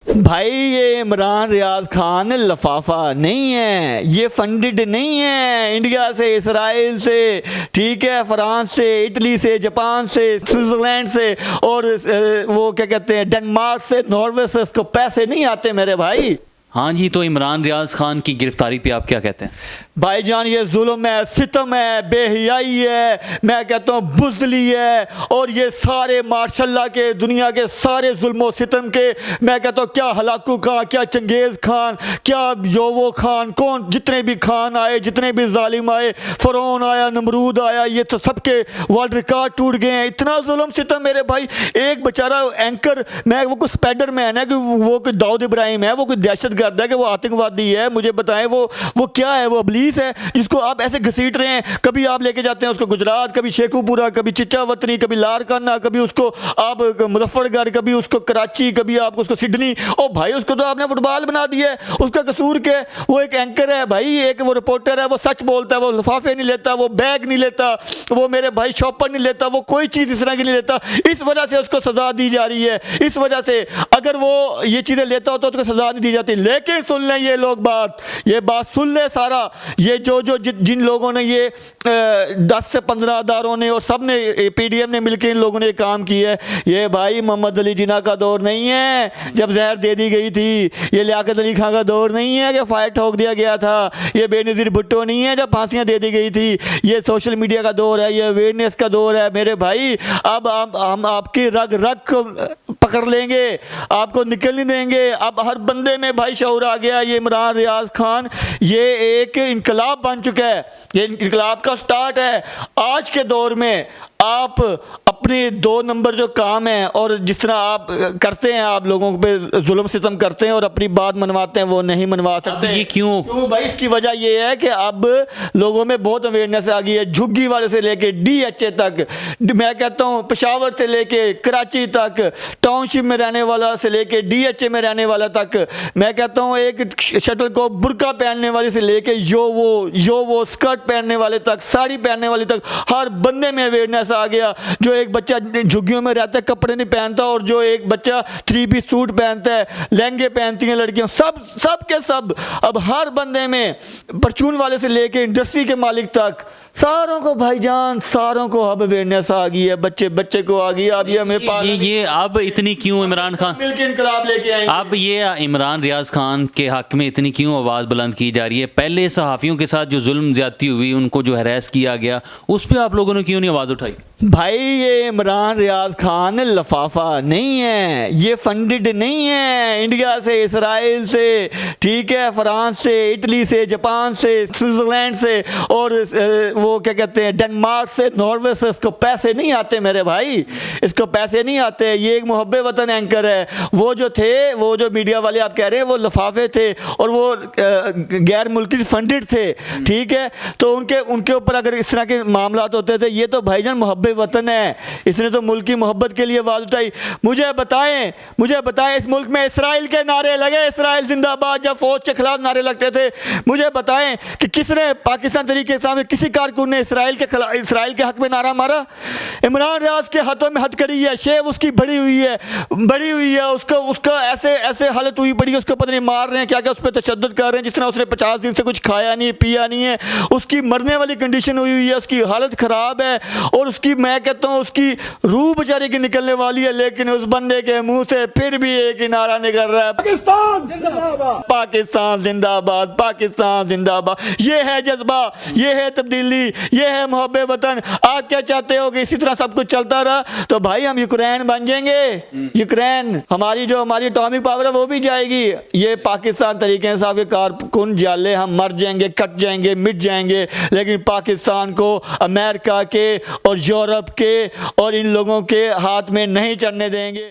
भाई ये इमरान रियाज खान लफाफा नहीं है, ये फंडेड नहीं है इंडिया से, इसराइल से, ठीक है, फ्रांस से, इटली से, जापान से, स्विट्जरलैंड से और वो क्या कहते हैं डेनमार्क से, नॉर्वे से इसको पैसे नहीं आते मेरे भाई। हाँ जी, तो इमरान रियाज खान की गिरफ्तारी पे आप क्या कहते हैं? भाईजान ये जुल्म है, सितम है, बेहयाई है, मैं कहता हूँ बुज़दिली है, और ये सारे माशाल्लाह के दुनिया के सारे जुल्म सितम के, मैं कहता हूँ क्या हलाकू खान, क्या चंगेज़ खान, क्या योवो खान, कौन जितने भी खान आए, जितने भी जालिम आए, फ़िरौन आया, नमरूद आया, ये तो सबके वर्ल्ड रिकॉर्ड टूट गए हैं। इतना जुल्म सितम मेरे भाई। एक बेचारा एंकर, मैं वो कोई स्पाइडर मैन है कि वो कोई दाऊद इब्राहिम है, वो कोई दहशत गर्द है कि वो आतंकवादी है, मुझे बताएं वो क्या है? वो अबलीस है जिसको आप ऐसे घसीट रहे हैं। कभी आप लेके जाते हैं उसको गुजरात, कभी शेखुपुरा, कभी चिच्चावतनी, कभी लारकाना, कभी उसको आप मुजफ्फरगढ़, कभी उसको कराची, कभी आप उसको सिडनी। ओ भाई उसको तो आपने फुटबॉल बना दिया है। उसका कसूर क्या है? वो एक एंकर है भाई, एक वो रिपोर्टर है, वो सच बोलता है, वो लिफाफे नहीं लेता, वो बैग नहीं लेता, वो मेरे भाई शॉपर नहीं लेता, वो कोई चीज़ इस तरह की नहीं लेता। इस वजह से उसको सजा दी जा रही है। इस वजह से अगर वो ये चीज़ें लेता हो तो उसको सजा नहीं दी जाती। लेकिन सुन लें ये लोग ये बात सुन ले सारा, ये जो जिन लोगों ने ये 10 से 15 अदारों ने और सब ने पीडीएम ने मिलकर इन लोगों ने काम किया है। ये भाई मोहम्मद अली जिन्ना का दौर नहीं है जब जहर दे दी गई थी। ये लियाकत अली खां का दौर नहीं है कि फायर ठोक दिया गया था। ये बेनज़ीर भुट्टो नहीं है जब फांसियां दे दी गई थी। ये सोशल मीडिया का दौर है, ये अवेयरनेस का दौर है मेरे भाई। अब हम आपकी रग रग को पकड़ लेंगे, आपको निकल नहीं देंगे। अब हर बंदे में भाई शऊर आ गया। ये इमरान रियाज खान ये एक इनकलाब बन चुका है, ये इनकलाब का स्टार्ट है। आज के दौर में आप अपने 2 नंबर जो काम है और जिस तरह आप करते हैं, आप लोगों पे जुल्म सितम करते हैं और अपनी बात मनवाते हैं, वो नहीं मनवा सकते। ये क्यों भाई? इसकी वजह ये है कि अब लोगों में बहुत अवेयरनेस आ गई है। झुग्गी वाले से लेके DHA तक, मैं कहता हूँ पेशावर से लेके कराची तक, टाउनशिप में रहने वाला से लेके DHA में रहने वाला तक, मैं कहता हूँ एक शटल को बुर्का पहनने वाले से लेके यो वो स्कर्ट पहनने वाले तक, साड़ी पहनने वाले तक, हर बंदे में अवेयरनेस आ गया। जो एक बच्चा झुग्गियों में रहता है कपड़े नहीं पहनता, और जो एक बच्चा 3 पीस सूट पहनता है, लहंगे पहनती हैं लड़कियां, सब के सब अब हर बंदे में, परचून वाले से लेके इंडस्ट्री के मालिक तक, सारों को भाईजान, सारों को अब अवेयरनेस आ गई है। बच्चे को आ गई। अब ये हमें ये अब इतनी क्यों इमरान खान मिलकर इनकलाब लेके आएंगे? अब ये इमरान रियाज खान के हक में इतनी क्यों आवाज़ बुलंद की जा रही है? पहले सहाफ़ियों के साथ जो जुल्म ज्यादती हुई, उनको जो हरास किया गया, उस पर आप लोगों ने क्यों नहीं आवाज़ उठाई? भाई ये इमरान रियाज खान लफाफा नहीं है, ये फंडेड नहीं है इंडिया से, इसराइल से, ठीक है, फ्रांस से, इटली से, जापान से, स्विट्जरलैंड से और वो क्या कहते हैं डेनमार्क से, नॉर्वे से इसको पैसे नहीं आते मेरे भाई। इसको पैसे नहीं आते। ये एक मुहब्बे वतन एंकर है। वो जो थे, वो जो मीडिया वाले आप कह रहे हैं, वो लफाफे थे और वो गैर मुल्की फंडेड थे, ठीक है। तो उनके ऊपर अगर इस तरह के मामला होते थे, ये तो भाईजान मुहब्बे वतन है, इसने तो मुल्क की मोहब्बत के लिए आवाज़ उठाई। मुझे बताएं इस मुल्क में इसराइल के नारे लगे, इसराइल जिंदाबाद, जब फौज के खिलाफ नारे लगते थे। मुझे बताएं कि किसने पाकिस्तान तरीके के सामने किसी कारकुन ने इसराइल के हक में नारा मारा? इमरान रियाज के हाथों में हथकड़ी है, शेव उसकी बड़ी हुई है, उसका ऐसे हालत हुई पड़ी है, उसको पता नहीं मार रहे हैं क्या उस पर तशद्दुद कर रहे हैं, जिस तरह उसने 50 दिन से कुछ खाया नहीं पिया नहीं है, उसकी मरने वाली कंडीशन हुई है, उसकी हालत ख़राब है और उसकी, मैं कहता हूँ, उसकी रूह बेचारे की निकलने वाली है। लेकिन उस बंदे के मुंह से फिर भी एक ही नारा निकल रहा है, पाकिस्तान जिंदाबाद, पाकिस्तान जिंदाबाद, पाकिस्तान जिंदाबाद। ये है जज्बा, ये है तब्दीली, ये है मोहब्बे वतन। आप क्या चाहते हो कि इसी तरह सब कुछ चलता रहा तो भाई हम यूक्रेन बन जाएंगे? यूक्रेन हमारी एटॉमिक पावर है वो भी जाएगी। ये पाकिस्तान तरीके से आपके कारकुन जाले, हम मर जाएंगे, कट जाएंगे, मिट जाएंगे, लेकिन पाकिस्तान को अमेरिका के और यूरोप के और इन लोगों के हाथ में नहीं चढ़ने देंगे।